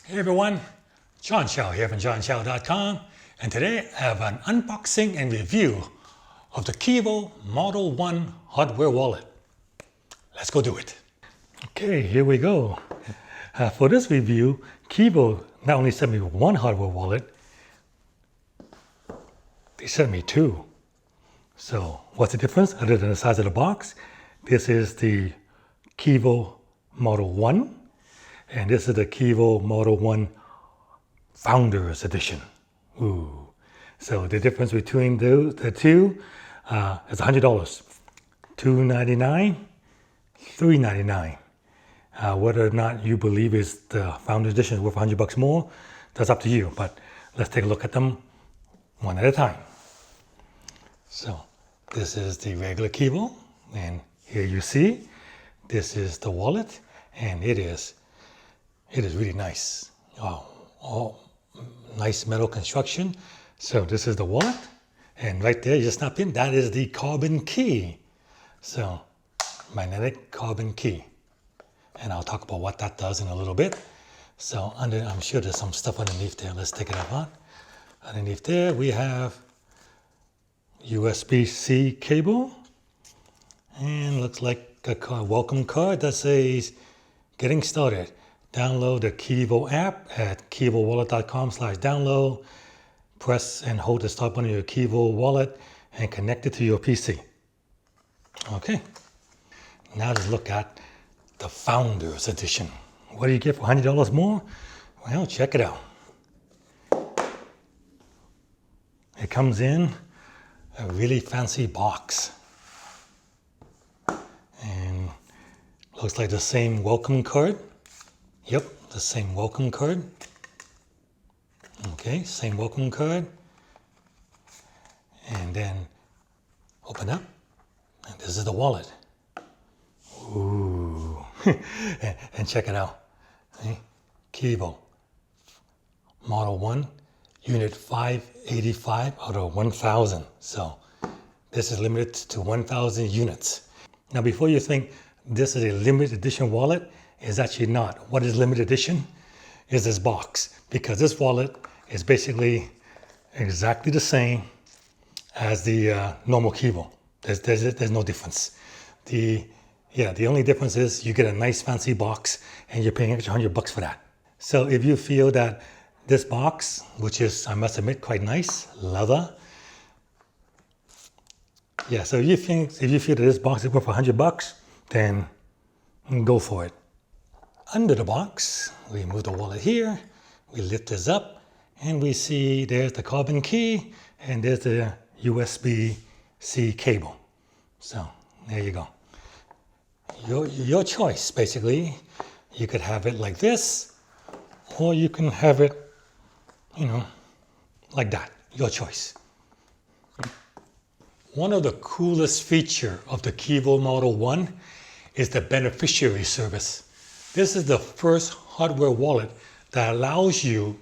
Hey everyone, John Chow here from johnchow.com, and today I have an unboxing and review of the Keevo Model 1 hardware wallet. Let's go do it. Okay, here we go. For this review, Keevo not only sent me one hardware wallet, they sent me two. So what's the difference other than the size of the box? This is the Keevo Model 1. And this is the Keevo Model 1 Founders Edition. Ooh. So the difference between the two is $100. $299, $399. Whether or not you believe is the Founders Edition is worth $100 more, that's up to you. But let's take a look at them one at a time. So this is the regular Keevo, and here you see this is the wallet, and it is really nice. Oh, nice metal construction. So this is the wallet, and right there you just snap in, that is the carbon key. So magnetic carbon key, and I'll talk about what that does in a little bit. So I'm sure there's some stuff underneath there. Let's take it apart. Underneath there we have USB-C cable, and looks like a welcome card that says getting started. Download the Keevo app at keevowallet.com/download. Press and hold the start button on your Keevo wallet and connect it to your PC. Okay, now let's look at the Founders Edition. What do you get for $100 more? Well, check it out. It comes in a really fancy box. And looks like the same welcome card. Yep, the same welcome card. Okay, same welcome card. And then open up, and this is the wallet. Ooh, and check it out. Okay? Keevo Model 1, Unit 585 out of 1,000. So this is limited to 1,000 units. Now, before you think this is a limited edition wallet, is actually not. What is limited edition is this box, because this wallet is basically exactly the same as the normal Keevo. There's no difference. The only difference is you get a nice fancy box and you're paying extra $100 for that. So if you feel that this box, which is, I must admit, quite nice, leather. Yeah, so if you feel that this box is worth $100, then go for it. Under the box, we move the wallet here, we lift this up, and we see there's the carbon key, and there's the USB-C cable. So there you go. Your choice, basically. You could have it like this, or you can have it, like that. Your choice. One of the coolest features of the Keevo Model 1 is the beneficiary service. This is the first hardware wallet that allows you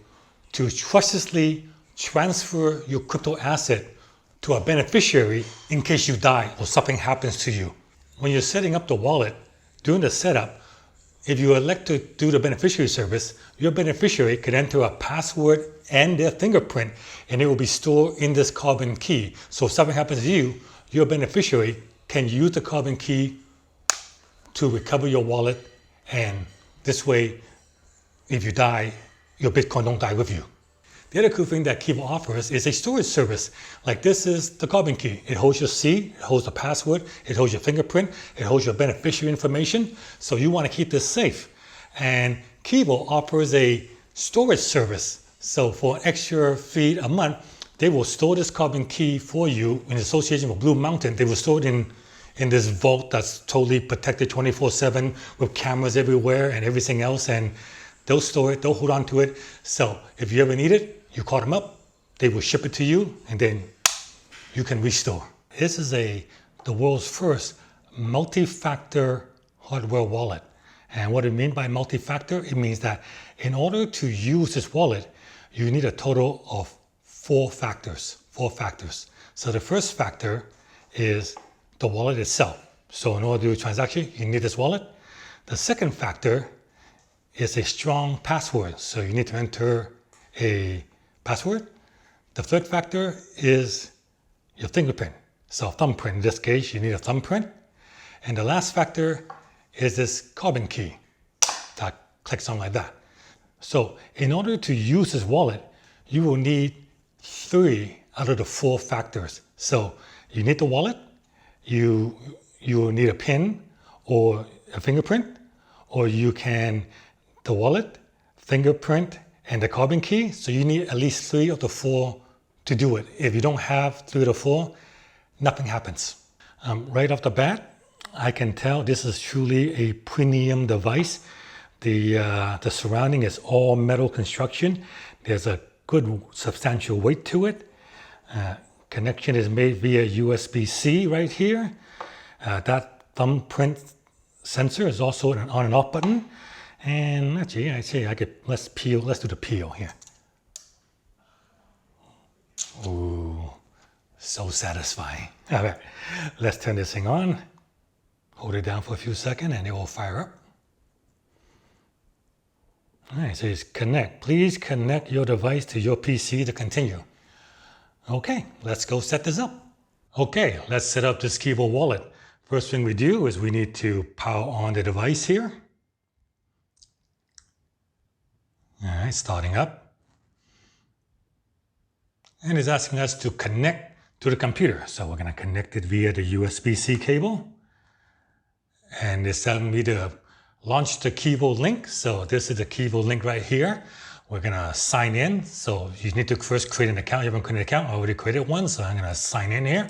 to trustlessly transfer your crypto asset to a beneficiary in case you die or something happens to you. When you're setting up the wallet, during the setup, if you elect to do the beneficiary service, your beneficiary can enter a password and their fingerprint, and it will be stored in this carbon key. So if something happens to you, your beneficiary can use the carbon key to recover your wallet, and this way, if you die, your Bitcoin don't die with you. The other cool thing that Keevo offers is a storage service. Like this is the carbon key. It holds your seed, it holds the password, it holds your fingerprint, it holds your beneficiary information. So you want to keep this safe. And Keevo offers a storage service. So for an extra fee a month, they will store this carbon key for you in association with Blue Mountain. They will store it in this vault that's totally protected 24/7 with cameras everywhere and everything else. And they'll store it, they'll hold on to it. So if you ever need it, you call them up, they will ship it to you, and then you can restore. This is the world's first multifactor hardware wallet. And what it means by multifactor, it means that in order to use this wallet, you need a total of four factors. So the first factor is the wallet itself. So in order to do a transaction, you need this wallet. The second factor is a strong password, so you need to enter a password. The third factor is your fingerprint. So thumbprint, in this case, you need a thumbprint. And the last factor is this carbon key that clicks on like that. So in order to use this wallet, you will need 3 out of the 4 factors. So you need the wallet, you will need a PIN or a fingerprint, or you can the wallet, fingerprint, and the carbon key. So you need at least 3 of the 4 to do it. If you don't have 3 of the 4, nothing happens. Right off the bat, I can tell this is truly a premium device. The surrounding is all metal construction. There's a good substantial weight to it. Connection is made via USB-C right here. That thumbprint sensor is also an on and off button. And actually, let's do the peel here. Ooh, so satisfying. All right, let's turn this thing on. Hold it down for a few seconds and it will fire up. All right, so it's connect. Please connect your device to your PC to continue. Okay, let's go set this up. Okay, let's set up this Keevo wallet. First thing we do is we need to power on the device here. All right, starting up. And it's asking us to connect to the computer. So we're going to connect it via the USB-C cable. And it's telling me to launch the Keevo link. So this is the Keevo link right here. We're going to sign in. So you need to first create an account. You haven't created an account. I already created one. So I'm going to sign in here.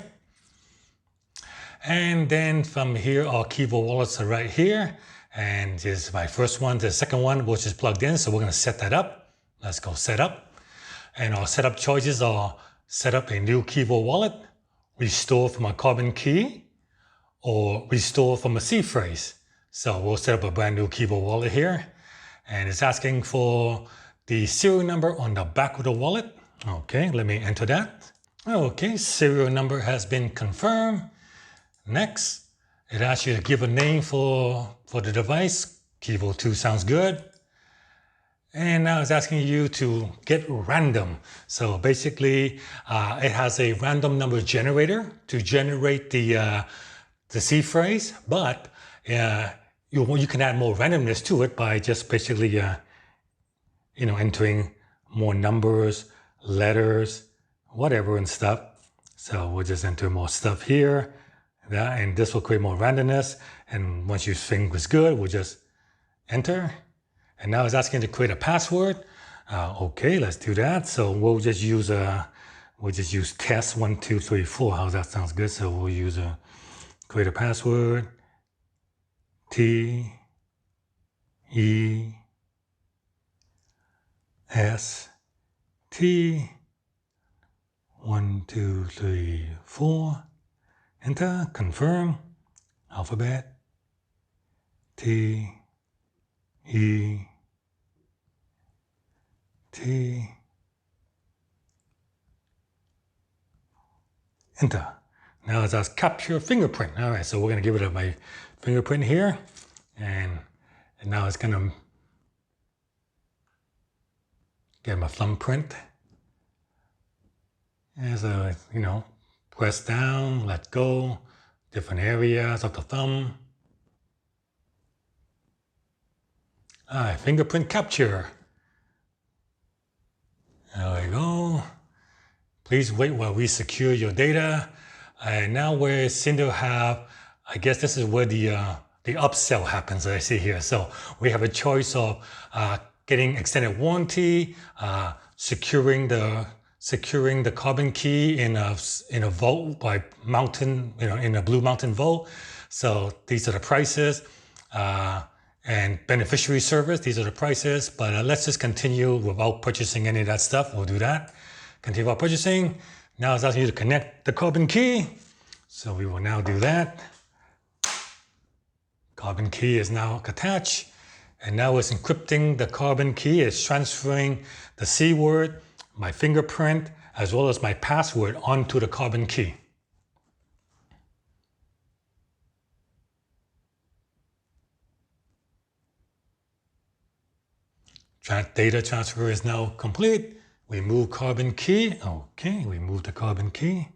And then from here, our Keevo wallets are right here. And this is my first one, the second one, which is plugged in. So we're going to set that up. Let's go set up. And our setup choices are set up a new Keevo wallet, restore from a carbon key, or restore from a C phrase. So we'll set up a brand new Keevo wallet here. And it's asking for the serial number on the back of the wallet. Okay, let me enter that. Okay, serial number has been confirmed. Next, it asks you to give a name for the device. Keevo 2 sounds good. And now it's asking you to get random. So basically, it has a random number generator to generate the C phrase, but you can add more randomness to it by just basically, entering more numbers, letters, whatever and stuff. So we'll just enter more stuff here, and this will create more randomness. And once you think it's good, we'll just enter. And now it's asking to create a password. Okay, let's do that. So we'll just use test 1, 2, 3, 4. How's that? Sounds good. So we'll use create a password. T E S T 1, 2, 3, 4. Enter. Confirm. Alphabet. T E T. Enter. Now it says capture fingerprint. All right, so we're going to give it my fingerprint here. And now it's going to get my thumbprint. And so, press down, let go, different areas of the thumb. All right, fingerprint capture. There we go. Please wait while we secure your data. And now we seem to have, I guess this is where the upsell happens, I see here. So we have a choice of getting extended warranty, securing the carbon key in a vault by Mountain, in a Blue Mountain vault. So these are the prices. And beneficiary service, these are the prices, but let's just continue without purchasing any of that stuff. We'll do that. Continue without purchasing. Now it's asking you to connect the carbon key. So we will now do that. Carbon key is now attached. And now it's encrypting the carbon key. It's transferring the C word, my fingerprint, as well as my password onto the carbon key. Data transfer is now complete. We move carbon key. Okay, we move the carbon key.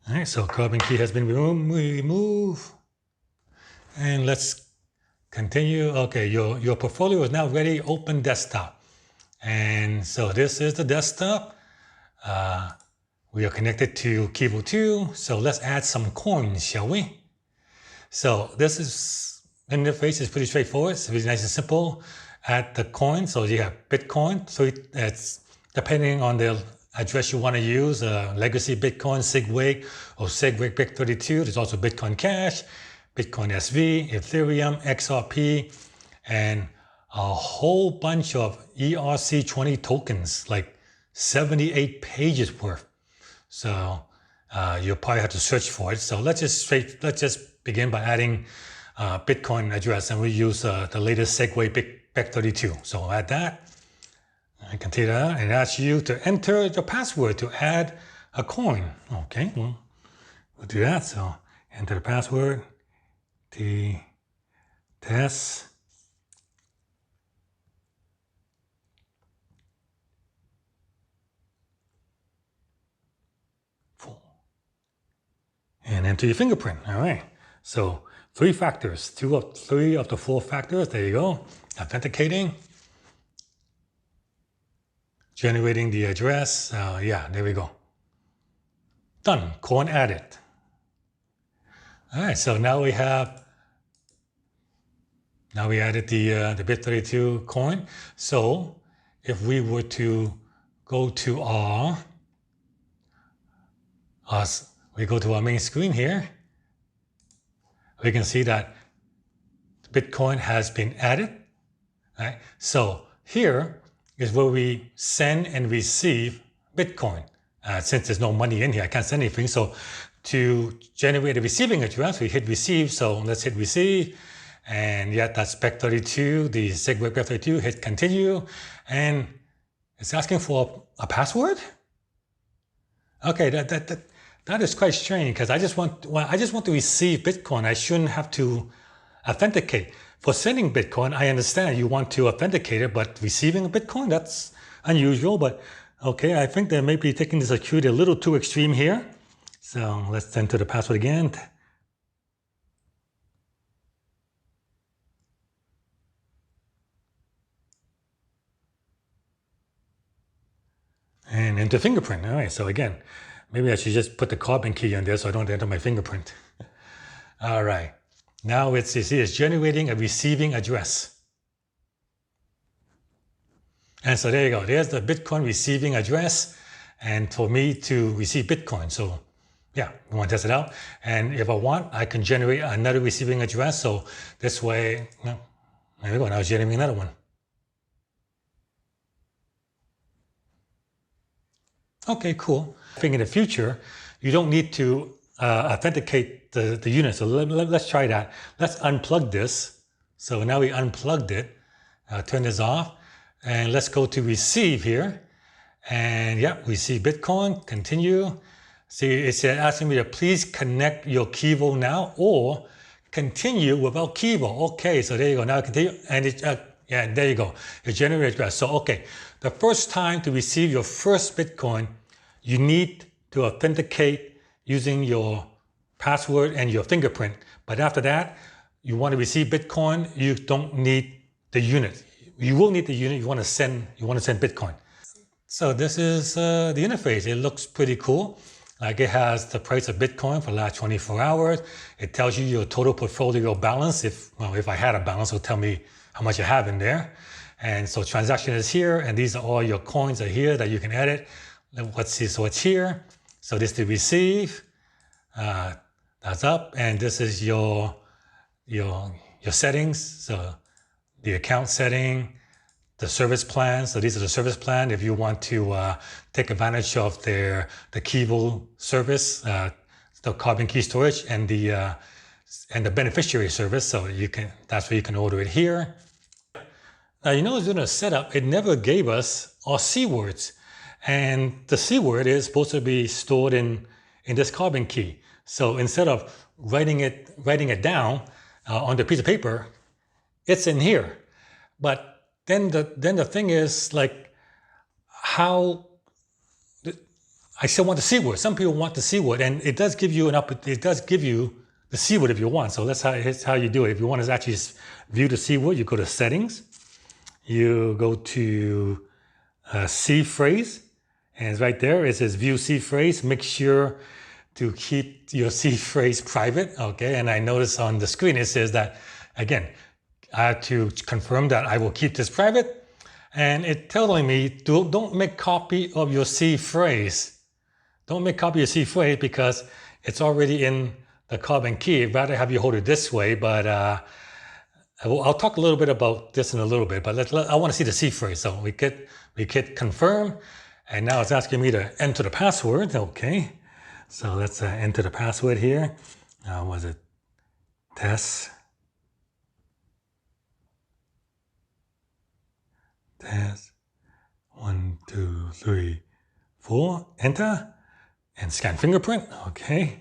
All right, so carbon key has been removed. And let's continue. Okay, your portfolio is now ready. Open desktop. And so this is the desktop. We are connected to Keevo 2. So let's add some coins, shall we? So this is interface is pretty straightforward. It's really nice and simple. Add the coin. So you have Bitcoin. So it's depending on the address you want to use, legacy Bitcoin, SigWig, or SigWig BIC32. There's also Bitcoin Cash, Bitcoin SV, Ethereum, XRP, and a whole bunch of ERC20 tokens, like 78 pages worth. So you'll probably have to search for it. So let's just begin by adding Bitcoin address, and we use the latest SigWig BIC32. So I'll add that. I continue that, and ask you to enter the password to add a coin. Okay, we'll do that. So enter the password, test. And enter your fingerprint. All right. So 3 factors, 3 of the 4 factors. There you go. Authenticating. Generating the address. Yeah, there we go. Done. Coin added. All right. So now we added the BIC32 coin. So if we were to go to we go to our main screen here, we can see that Bitcoin has been added. Right? So here is where we send and receive Bitcoin. Since there's no money in here, I can't send anything. So to generate a receiving address, we hit receive. So let's hit receive. And yeah, that's BIC32, the SigWig BIC32, hit continue. And it's asking for a password? Okay, that is quite strange, because I just want to receive Bitcoin. I shouldn't have to authenticate. For sending Bitcoin, I understand you want to authenticate it, but receiving a Bitcoin, that's unusual. But okay, I think they may be taking the security a little too extreme here. So let's enter the password again. And enter fingerprint. All right, so again, maybe I should just put the carbon key in there so I don't enter my fingerprint. All right. Now it's generating a receiving address. And so there you go. There's the Bitcoin receiving address. And for me to receive Bitcoin. So yeah, we want to test it out. And if I want, I can generate another receiving address. So this way, there we go. Now it's generating another one. Okay, cool. I think in the future, you don't need to authenticate the unit. So let's try that. Let's unplug this. So now we unplugged it. Turn this off. And let's go to receive here. And yeah, receive Bitcoin. Continue. See, it's asking me to please connect your Keevo now or continue without Keevo. Okay, so there you go. Now continue. And yeah, there you go. It generates address. So, okay, the first time to receive your first Bitcoin, you need to authenticate using your password and your fingerprint. But after that, you want to receive Bitcoin, you don't need the unit. You will need the unit. You want to send Bitcoin. So this is the interface. It looks pretty cool. Like it has the price of Bitcoin for the last 24 hours. It tells you your total portfolio balance. If I had a balance, it'll tell me how much you have in there. And so transaction is here, and these are all your coins are here that you can edit. So it's here. So this to receive. That's up, and this is your settings. So the account setting, the service plan. So these are the service plan. If you want to take advantage of the Keevo service, the carbon key storage, and the beneficiary service. So that's where you can order it here. Now you notice in the setup, it never gave us our C words, and the C word is supposed to be stored in this carbon key. So instead of writing it down, on the piece of paper, it's in here. But then the thing is like how I still want the C word. Some people want the C word, and it does give you the C word if you want. So here's how you do it. If you want to actually view the C word, you go to settings, you go to C phrase, and it's right there. It says view C phrase. Make sure to keep your C phrase private. Okay, and I notice on the screen it says that again. I have to confirm that I will keep this private, and it's telling me don't make copy of your C phrase. Don't make copy of your C phrase because it's already in the carbon key. I'd rather have you hold it this way, but I'll talk a little bit about this in a little bit. But I want to see the C phrase. So we hit confirm, and now it's asking me to enter the password. Okay, so let's enter the password here. Was it test? Test 1, 2, 3, 4. Enter and scan fingerprint. Okay.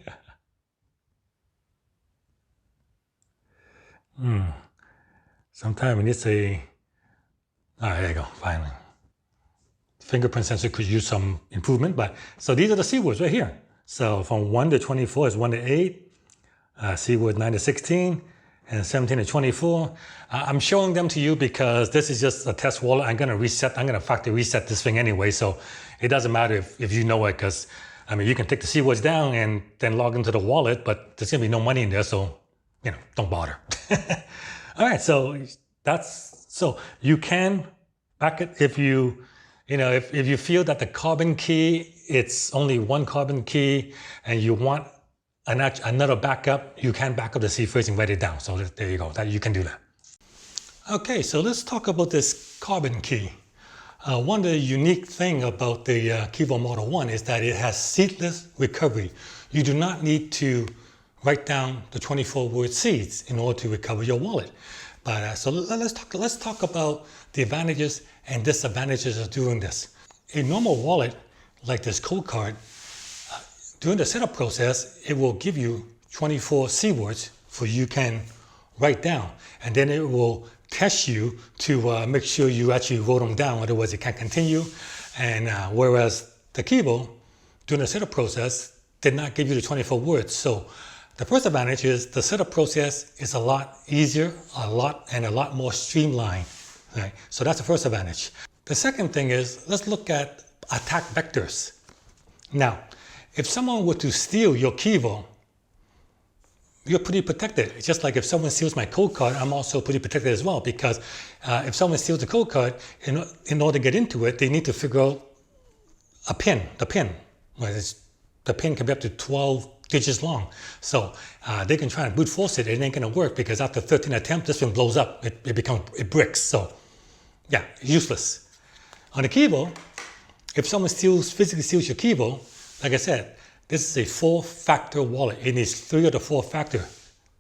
Sometimes when it's there you go. Finally, fingerprint sensor could use some improvement, but so these are the C words right here. So from 1 to 24 is 1 to 8. C word 9 to 16. And 17 to 24. I'm showing them to you because this is just a test wallet. I'm going to factory reset this thing anyway. So it doesn't matter if you know it, because I mean, you can take the C words down and then log into the wallet, but there's going to be no money in there. So, don't bother. All right. So you can back it if if you feel that the carbon key, it's only one carbon key and you want another backup, you can back up the C phrase and write it down. So there you go, you can do that. Okay, so let's talk about this carbon key. One of the unique thing about the Keevo Model 1 is that it has seedless recovery. You do not need to write down the 24-word seeds in order to recover your wallet. But so let's talk about the advantages and disadvantages of doing this. A normal wallet like this code card, during the setup process, it will give you 24 C words for you can write down, and then it will test you to make sure you actually wrote them down, otherwise it can't continue. And whereas the Keevo, during the setup process, did not give you the 24 words. So the first advantage is the setup process is a lot easier, a lot more streamlined. Right? So that's the first advantage. The second thing is, let's look at attack vectors. Now, if someone were to steal your Keevo, you're pretty protected. It's just like if someone steals my code card, I'm also pretty protected as well, because if someone steals the code card, in order to get into it, they need to figure out the pin. The pin can be up to 12 digits long. So they can try and brute force it. It ain't gonna work, because after 13 attempts, this one blows up. It bricks. So yeah, useless. On the Keevo, if someone physically steals your Keevo, like I said, this is a 4-factor wallet. It needs 3 of the 4 factor.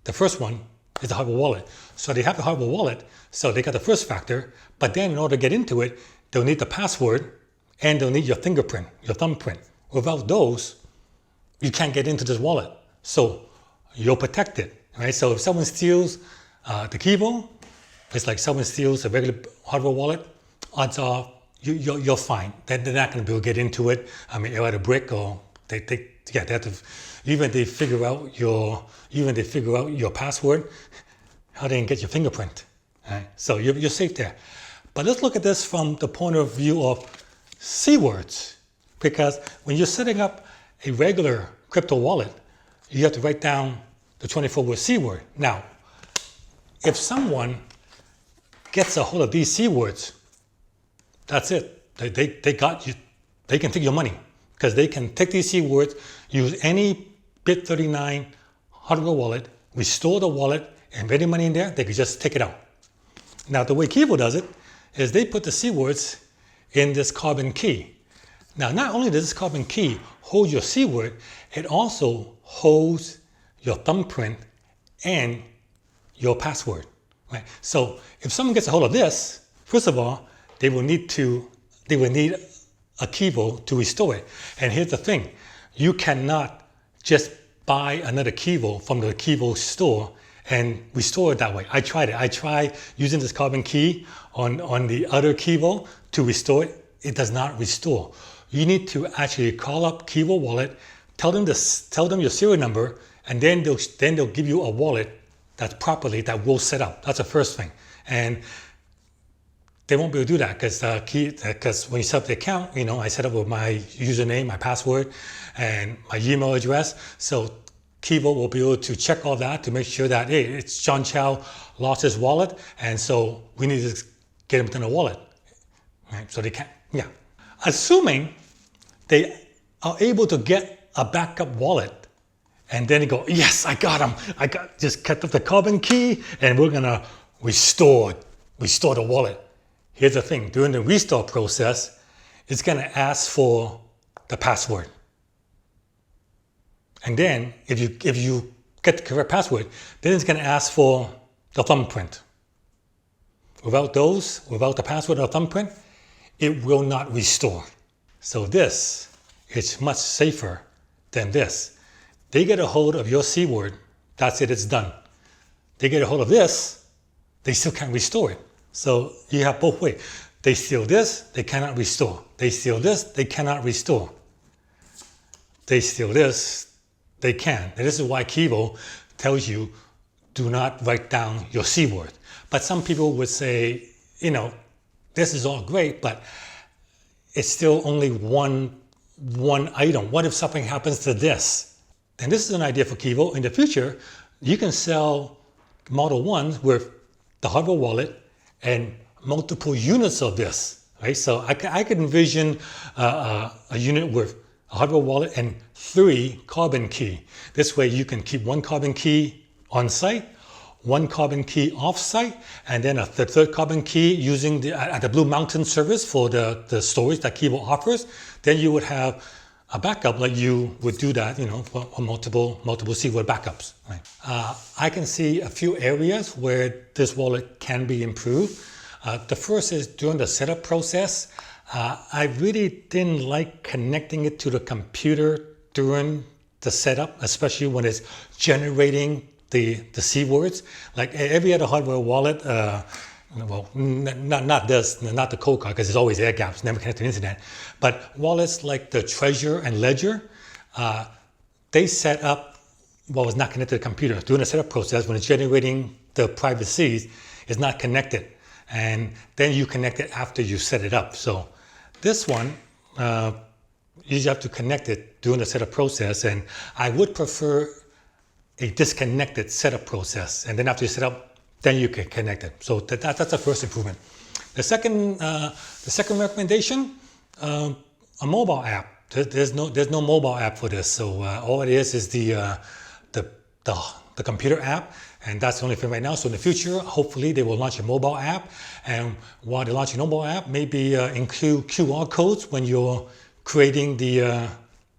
The first one is the hardware wallet. So they have the hardware wallet, so they got the first factor, but then in order to get into it, they'll need the password and they'll need your fingerprint, your thumbprint. Without those, you can't get into this wallet. So you're protected, right? So if someone steals the Keevo, it's like someone steals a regular hardware wallet, odds are you're fine. They're not going to be able to get into it. I mean, they're at a brick, or they have to, even if they figure out your password, how they can get your fingerprint. Right? So you're safe there. But let's look at this from the point of view of C words, because when you're setting up a regular crypto wallet, you have to write down the 24-word C word. Now, if someone gets a hold of these C words, that's it. They got you. They can take your money, because they can take these C words, use any Bit39 hardware wallet, restore the wallet, and if any money in there, they could just take it out. Now, the way Keevo does it is they put the C words in this carbon key. Now, not only does this carbon key hold your C word, it also holds your thumbprint and your password. Right? So if someone gets a hold of this, first of all, they will need a Keevo to restore it. And here's the thing, you cannot just buy another Keevo from the Keevo store and restore it that way. I tried it. I tried using this carbon key on the other Keevo to restore it. It does not restore. You need to actually call up Keevo Wallet, tell them your serial number, and then they'll give you a wallet that's properly that will set up. That's the first thing. And they won't be able to do that because when you set up the account, I set up with my username, my password, and my email address. So Keevo will be able to check all that to make sure that, hey, it's John Chow lost his wallet, and so we need to get him within a wallet. Right? So they can't, yeah. Assuming they are able to get a backup wallet, and then they go, yes, I got him. Just cut up the carbon key, and we're gonna restore the wallet. Here's the thing, during the restore process, it's gonna ask for the password. And then if you get the correct password, then it's gonna ask for the thumbprint. Without the password or thumbprint, it will not restore. So this is much safer than this. They get a hold of your C word, that's it, it's done. They get a hold of this, they still can't restore it. So you have both ways. They steal this, they cannot restore. They steal this, they cannot restore. They steal this, they can. And this is why Keevo tells you, do not write down your C word. But some people would say, this is all great, but it's still only one item. What if something happens to this? And this is an idea for Keevo. In the future, you can sell Model 1s with the hardware wallet and multiple units of this, right? So I could envision a unit with a hardware wallet and 3 carbon key. This way you can keep 1 carbon key on site, 1 carbon key off site, and then a third carbon key using the Blue Mountain service for the storage that Keevo offers. Then you would have a backup like you would do that, for multiple C word backups. Right? I can see a few areas where this wallet can be improved. The first is during the setup process. I really didn't like connecting it to the computer during the setup, especially when it's generating the C words. Like every other hardware wallet, not this, not the code card, because there's always air gaps, never connected to the internet. But wallets like the Treasure and Ledger, they set up what was not connected to the computer. During the setup process, when it's generating the private keys, it's not connected. And then you connect it after you set it up. So this one, you have to connect it during the setup process. And I would prefer a disconnected setup process. And then after you set up, then you can connect it. So that's the first improvement. The second recommendation, a mobile app. There's no mobile app for this. So all it is the computer app, and that's the only thing right now. So in the future, hopefully they will launch a mobile app, and while they launch a mobile app, maybe include QR codes when you're creating the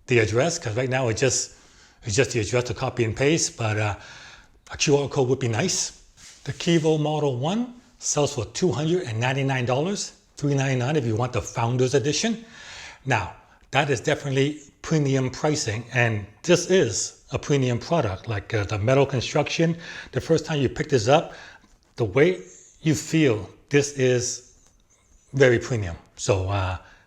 address. Because right now it's just the address to copy and paste, but a QR code would be nice. The Keevo Model 1 sells for $299, $399 if you want the Founders Edition. Now, that is definitely premium pricing, and this is a premium product. Like the metal construction, the first time you pick this up, the way you feel, this is very premium. So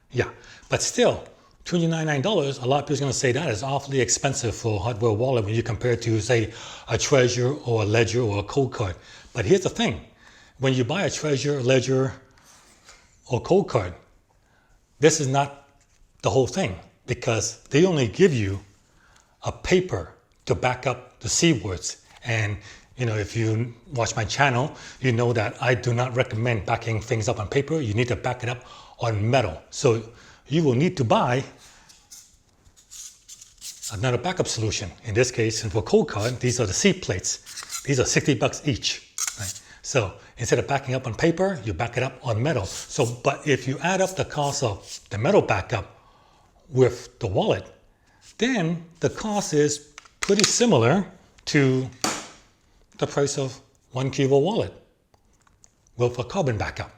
yeah, but still, $299, a lot of people are going to say that is awfully expensive for a hardware wallet when you compare it to, say, a Treasure or a Ledger or a Cold Card. But here's the thing, when you buy a Treasure, Ledger, or Cold Card, this is not the whole thing, because they only give you a paper to back up the C words. And if you watch my channel, you know that I do not recommend backing things up on paper. You need to back it up on metal. So you will need to buy another backup solution. In this case, and for Cold Card, these are the C plates. These are $60 each. Right? So instead of backing up on paper, you back it up on metal. So, but if you add up the cost of the metal backup with the wallet, then the cost is pretty similar to the price of one Keevo wallet with a carbon backup.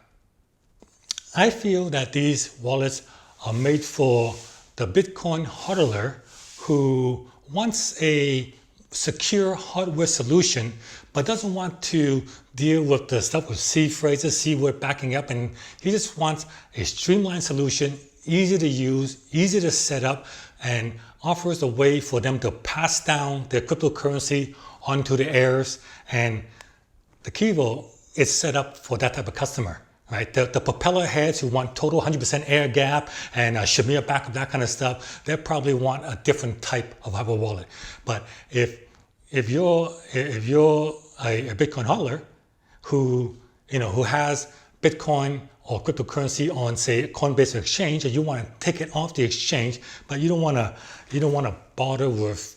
I feel that these wallets are made for the Bitcoin hodler who wants a secure hardware solution, but doesn't want to deal with the stuff with C phrases, C word backing up, and he just wants a streamlined solution, easy to use, easy to set up, and offers a way for them to pass down their cryptocurrency onto the heirs. And the Keevo is set up for that type of customer. Right, the propeller heads who want total 100% air gap and Shamir backup, that kind of stuff, they probably want a different type of hardware wallet. But if you're a Bitcoin hodler who has Bitcoin or cryptocurrency on, say, Coinbase exchange, and you want to take it off the exchange, but you don't want to bother with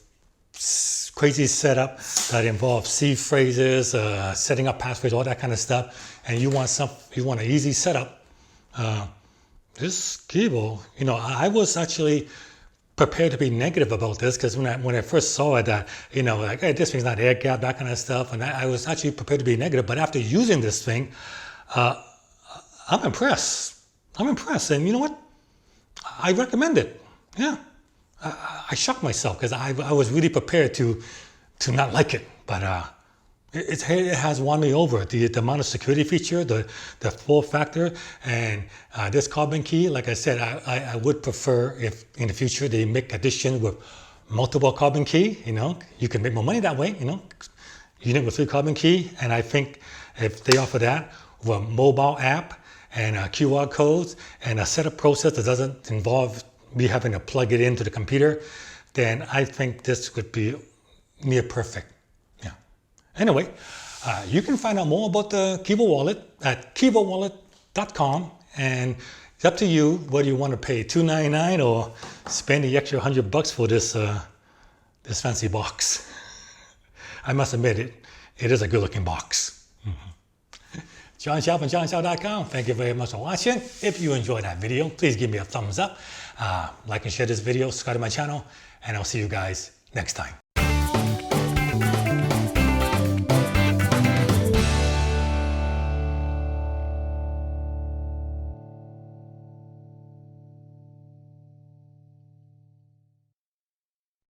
crazy setup that involves C phrases, setting up passwords, all that kind of stuff, and you want an easy setup. This Keevo, I was actually prepared to be negative about this, because when I first saw it, that like, hey, this thing's not air gap, that kind of stuff, and I was actually prepared to be negative. But after using this thing, I'm impressed. And you know what? I recommend it. Yeah. I shocked myself, because I was really prepared to not like it, but it has won me over. The amount of security feature, the 4-factor, and this carbon key. Like I said, I would prefer if in the future they make addition with multiple carbon key. You can make more money that way. Unit with 3 carbon key, and I think if they offer that with a mobile app and QR codes and a setup process that doesn't involve me having to plug it into the computer, then I think this would be near perfect. Yeah. Anyway, you can find out more about the Keevo wallet at keevowallet.com, and it's up to you whether you want to pay $2.99 or spend the extra $100 for this fancy box. I must admit it is a good-looking box. John Xiao from johnxiao.com. Thank you very much for watching. If you enjoyed that video, please give me a thumbs up. Like and share this video, subscribe to my channel, and I'll see you guys next time.